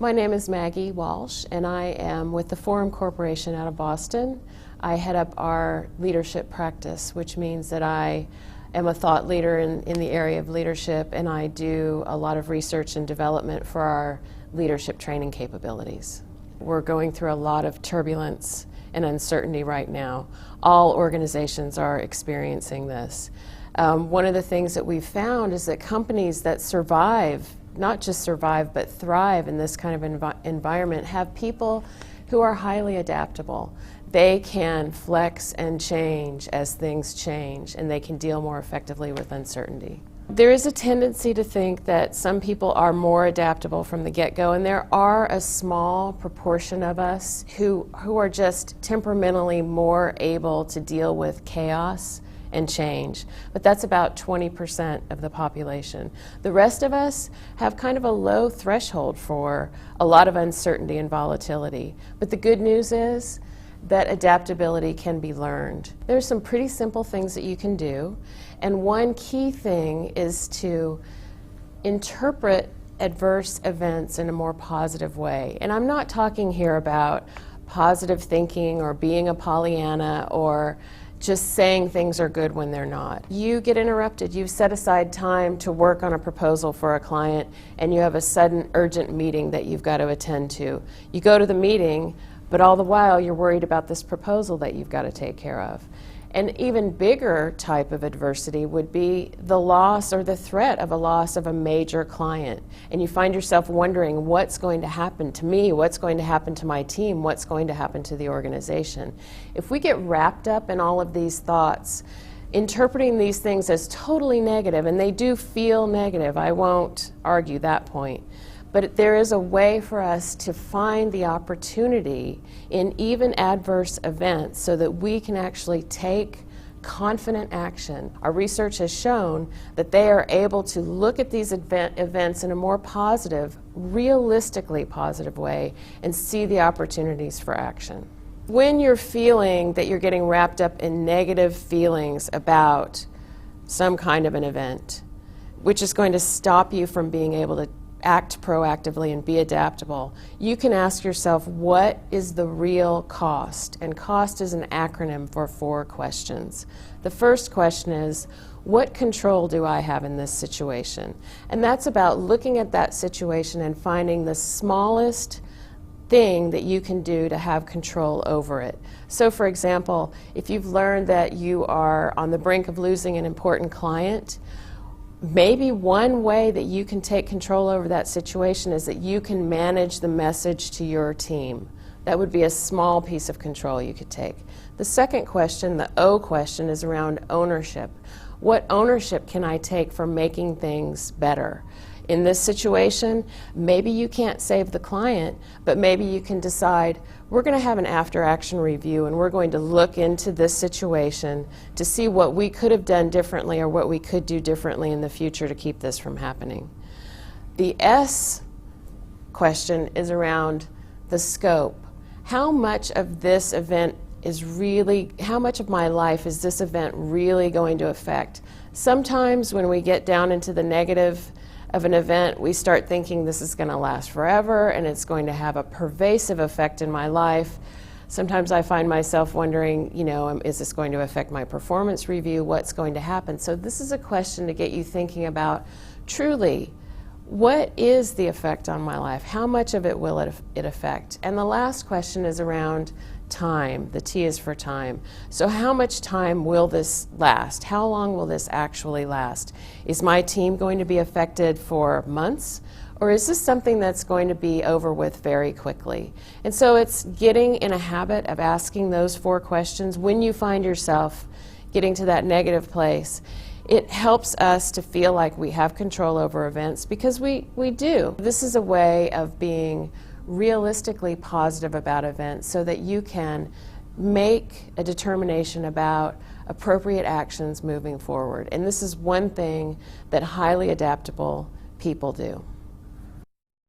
My name is Maggie Walsh, and I am with the Forum Corporation out of Boston. I head up our leadership practice, which means that I am a thought leader in the area of leadership, and I do a lot of research and development for our leadership training capabilities. We're going through a lot of turbulence and uncertainty right now. All organizations are experiencing this. One of the things that we've found is that companies that survive, not just survive, but thrive in this kind of environment, have people who are highly adaptable. They can flex and change as things change, and they can deal more effectively with uncertainty. There is a tendency to think that some people are more adaptable from the get-go, and there are a small proportion of us who are just temperamentally more able to deal with chaos and change, but that's about 20% of the population. The rest of us have kind of a low threshold for a lot of uncertainty and volatility, but the good news is that adaptability can be learned. There's some pretty simple things that you can do, and one key thing is to interpret adverse events in a more positive way. And I'm not talking here about positive thinking or being a Pollyanna or just saying things are good when they're not. You get interrupted. You've set aside time to work on a proposal for a client, and you have a sudden urgent meeting that you've got to attend to. You go to the meeting, but all the while you're worried about this proposal that you've got to take care of. An even bigger type of adversity would be the loss or the threat of a loss of a major client. And you find yourself wondering, what's going to happen to me? What's going to happen to my team? What's going to happen to the organization? If we get wrapped up in all of these thoughts, interpreting these things as totally negative, and they do feel negative, I won't argue that point, but there is a way for us to find the opportunity in even adverse events so that we can actually take confident action. Our research has shown that they are able to look at these events in a more positive, realistically positive way and see the opportunities for action. When you're feeling that you're getting wrapped up in negative feelings about some kind of an event, which is going to stop you from being able to act proactively and be adaptable, you can ask yourself, what is the real cost? And cost is an acronym for 4 questions. The first question is, what control do I have in this situation? And that's about looking at that situation and finding the smallest thing that you can do to have control over it. So for example, if you've learned that you are on the brink of losing an important client, maybe one way that you can take control over that situation is that you can manage the message to your team. That would be a small piece of control you could take. The second question, the O question, is around ownership. What ownership can I take for making things better? In this situation, maybe you can't save the client, but maybe you can decide, we're going to have an after-action review and we're going to look into this situation to see what we could have done differently or what we could do differently in the future to keep this from happening. The S question is around the scope. How much of this event is really, how much of my life is this event really going to affect? Sometimes when we get down into the negative of an event, we start thinking this is going to last forever and it's going to have a pervasive effect in my life. Sometimes I find myself wondering, is this going to affect my performance review? What's going to happen? So this is a question to get you thinking about, truly, what is the effect on my life? How much of it will it affect? And the last question is around time. The T is for time. So how much time will this last? How long will this actually last? Is my team going to be affected for months? Or is this something that's going to be over with very quickly? And so it's getting in a habit of asking those 4 questions when you find yourself getting to that negative place. It helps us to feel like we have control over events, because we do. This is a way of being realistically positive about events so that you can make a determination about appropriate actions moving forward. And this is one thing that highly adaptable people do.